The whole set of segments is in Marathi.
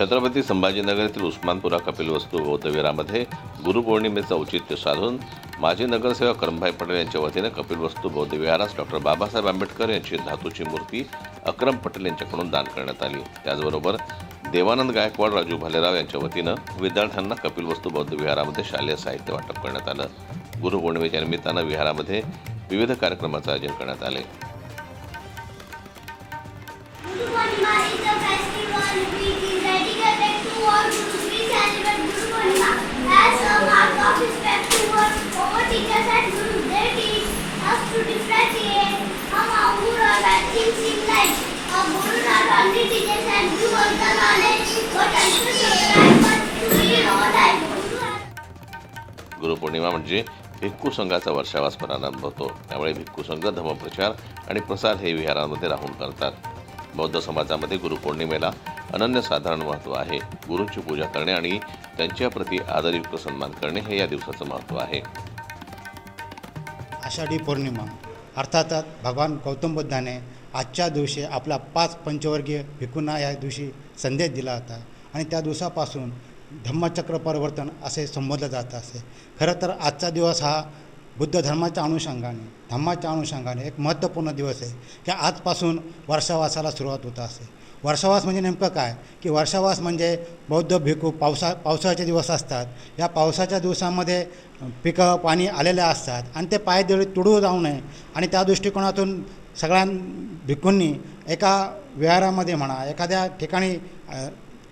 छत्रपती संभाजीनगर येथील उस्मानपुरा कपिलवस्तू बौद्धविहारामध्ये गुरुपौर्णिमेचं औचित्य साधून माजी नगरसेवक करमभाई पटेल यांच्या वतीने कपिलवस्तू बौद्धविहारास डॉक्टर बाबासाहेब आंबेडकर यांची धातूची मूर्ती अक्रम पटेल यांच्याकडून दान करण्यात आली। त्याचबरोबर देवानंद गायकवाड, राजू भालेराव यांच्या वतीनं विद्यार्थ्यांना कपिलवस्तू बौद्धविहारामध्ये शालेय साहित्य वाटप करण्यात आलं। गुरुपौर्णिमेच्या निमित्तानं विहारामध्ये विविध कार्यक्रमांचं आयोजन करण्यात आले। गुरुपौर्णिमा म्हणजे भिक्खू संघाचा वर्षावास प्रारंभ होतो। त्यामुळे भिक्खू संघ धर्मप्रचार आणि प्रसार हे विहारांमध्ये राहून करतात। बौद्ध समाजामध्ये गुरुपौर्णिमेला अनन्यसाधारण महत्त्व आहे। गुरूंची पूजा करणे आणि त्यांच्या प्रती आदरयुक्त सन्मान करणे हे या दिवसाचं महत्त्व आहे। आषाढी पौर्णिमा अर्थातच भगवान गौतम बुद्धाने आजच्या दिवशी आपला 5 पंचवर्गीय भिक्खूंना या दिवशी संदेश दिला होता आणि त्या दिवसापासून धम्मचक्र परिवर्तन असे संबोधलं जात असे। खरं तर आजचा दिवस हा बुद्ध धर्माच्या अनुषंगाने धम्माच्या अनुषंगाने एक महत्त्वपूर्ण दिवस आहे की आजपासून वर्षावासाला सुरुवात होत असे। वर्षावास म्हणजे नेमकं काय की वर्षावास म्हणजे बौद्ध भिक्खू पावसाळ्याचे दिवस असतात। या पावसाच्या दिवसामध्ये पिकं पाणी आलेले असतात आणि ते पायदळी तुडू जाऊ नये आणि त्या दृष्टिकोनातून सगळ्या भिक्खूंनी एका विहारामध्ये म्हणा एखाद्या ठिकाणी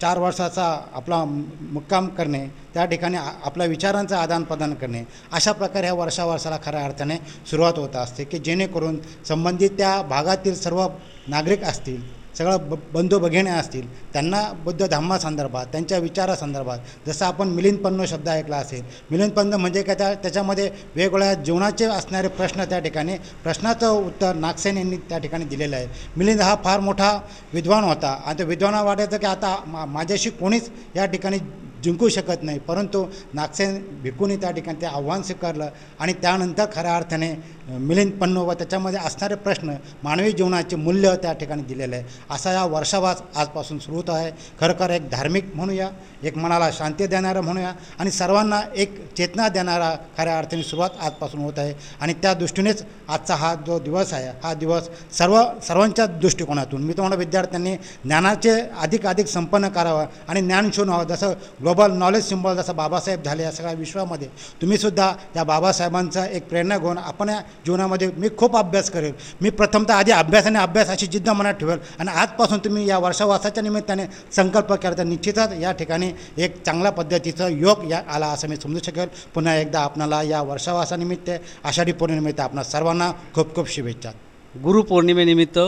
4 वर्षाचा आपला मुक्काम करणे, त्या ठिकाणी आपल्या विचारांचं आदानप्रदान करणे, अशा प्रकारे ह्या वर्षावासाला खऱ्या अर्थाने सुरुवात होत असते की जेणेकरून संबंधित त्या भागातील सर्व नागरिक असतील, सगळं बंधू भगिनी असतील, त्यांना बुद्ध धम्मासंदर्भात त्यांच्या विचारासंदर्भात जसं आपण मिलिंदपन्नो शब्द ऐकला असेल। मिलिंदपन्नो म्हणजे काय त्याच्यामध्ये वेगवेगळ्या जीवनाचे असणारे प्रश्न त्या ठिकाणी प्रश्नाचं उत्तर नागसेन यांनी त्या ठिकाणी दिलेलं आहे। मिलिंद हा फार मोठा विद्वान होता आणि त्या विद्वानाला वाटायचं की आता माझ्याशी कोणीच या ठिकाणी जिंकू शकत नाही, परंतु नागसेन भिक्खूंनी त्या ठिकाणी ते आव्हान स्वीकारलं आणि त्यानंतर खऱ्या अर्थाने मिलिंदपन्नो व त्याच्यामध्ये असणारे प्रश्न मानवी जीवनाचे मूल्य त्या ठिकाणी दिलेलं आहे। असा या वर्षावास आजपासून सुरू होत आहे। खरंखर एक धार्मिक म्हणूया, एक मनाला शांती देणारा म्हणूया आणि सर्वांना एक चेतना देणारा खऱ्या अर्थाने सुरुवात आजपासून होत आहे आणि त्या दृष्टीनेच आजचा हा जो दिवस आहे हा दिवस सर्वांच्या दृष्टिकोनातून मी तुम्हाला विद्यार्थ्यांनी ज्ञानाचे अधिक संपन्न करावं आणि ज्ञान शून्य व्हावं। जसं ग्लोबल नॉलेज सिम्बॉल जसं बाबासाहेब झाले या सगळ्या विश्वामध्ये तुम्हीसुद्धा या बाबासाहेबांचा एक प्रेरणा घेऊन आपण या जीवनामध्ये मी खूप अभ्यास करेल, मी प्रथमतः आधी अभ्यास अशी जिद्द मनात ठेवेल आणि आजपासून तुम्ही या वर्षावासाच्या निमित्ताने संकल्प केला तर निश्चितच या ठिकाणी एक चांगल्या पद्धतीचा योग या आला असं मी समजू शकेल। पुन्हा एकदा आपणाला या वर्षावासानिमित्त आषाढी पौर्णिमेनिमित्त आपणा सर्वांना खूप खूप शुभेच्छा। गुरुपौर्णिमेनिमित्त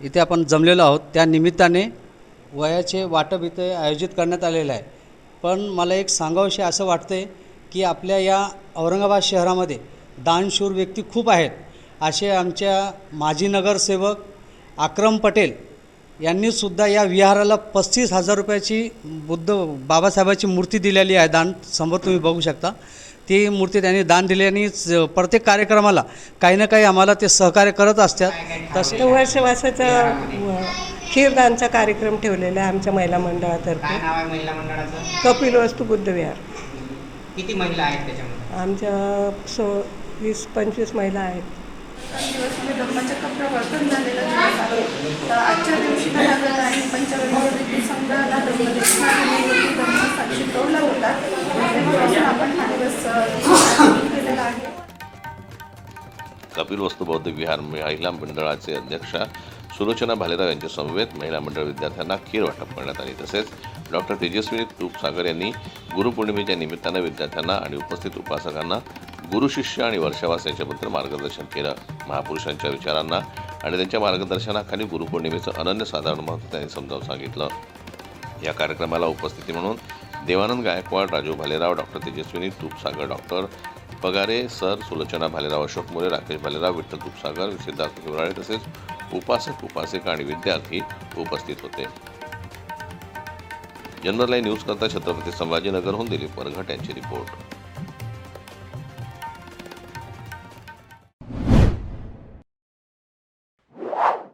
इथे आपण जमलेलो आहोत, त्या निमित्ताने वयाचे वाटप इथे आयोजित करण्यात आलेलं आहे। पण मला एक सांगावंसे असं वाटते की आपल्या या औरंगाबाद शहरामध्ये दानशूर व्यक्ती खूप आहेत। असे आमच्या माजी नगरसेवक अक्रम पटेल यांनीसुद्धा या विहाराला 35,000 रुपयाची बुद्ध बाबासाहेबाची मूर्ती दिलेली आहे दान। समोर तुम्ही बघू शकता ती मूर्ती त्यांनी दान दिली आणि प्रत्येक कार्यक्रमाला काही ना काही आम्हाला ते सहकार्य करत असतात। तसे वर्षवासाचा खीरदानचा कार्यक्रम ठेवलेला आहे आमच्या महिला मंडळातर्फे। काय नाव आहे महिला मंडळाचं? कपिलवस्तू बुद्धविहार। किती महिला आहेत त्याच्यामध्ये? आमच्या 20-25 महिला आहेत। धम्मचक्र प्रवर्तन झालेलं दिवस आहे। तर आजच्या दिवशी आणि पंचवर्गीय संघाला धम्म शिकवला होता, तेव्हापासून आपण हा दिवस केलेला आहे। कपिलवस्तू बौद्ध विहार महिला मंडळाचे अध्यक्षा सुलोचना भालेराव यांच्या समवेत महिला मंडळ विद्यार्थ्यांना खीर वाटप करण्यात आली। तसेच डॉक्टर तेजस्विनी तूपसागर यांनी गुरुपौर्णिमेच्या निमित्तानं विद्यार्थ्यांना आणि उपस्थित उपासकांना गुरुशिष्य आणि वर्षावास यांच्याबद्दल मार्गदर्शन केलं। महापुरुषांच्या विचारांना आणि त्यांच्या मार्गदर्शनाखाली गुरुपौर्णिमेचं अनन्यसाधारण महत्त्व त्यांनी समजावून सांगितलं। या कार्यक्रमाला उपस्थिती म्हणून Devanand Gaikwad, Raju Bhalerao, doctor Tejaswini Tupsagar, doctor Pagare sir, Sulochana Bhalerao, Ashok More, Rakesh Bhalerao, Vitthal Tupsagar, Siddharth Shivrale तसेच उपासक, उपासिका आणि विद्यार्थी उपस्थित होते। जनरल लाईव्ह न्यूज करता छत्रपती संभाजीनगरहून दिलीप परघट यांची रिपोर्ट।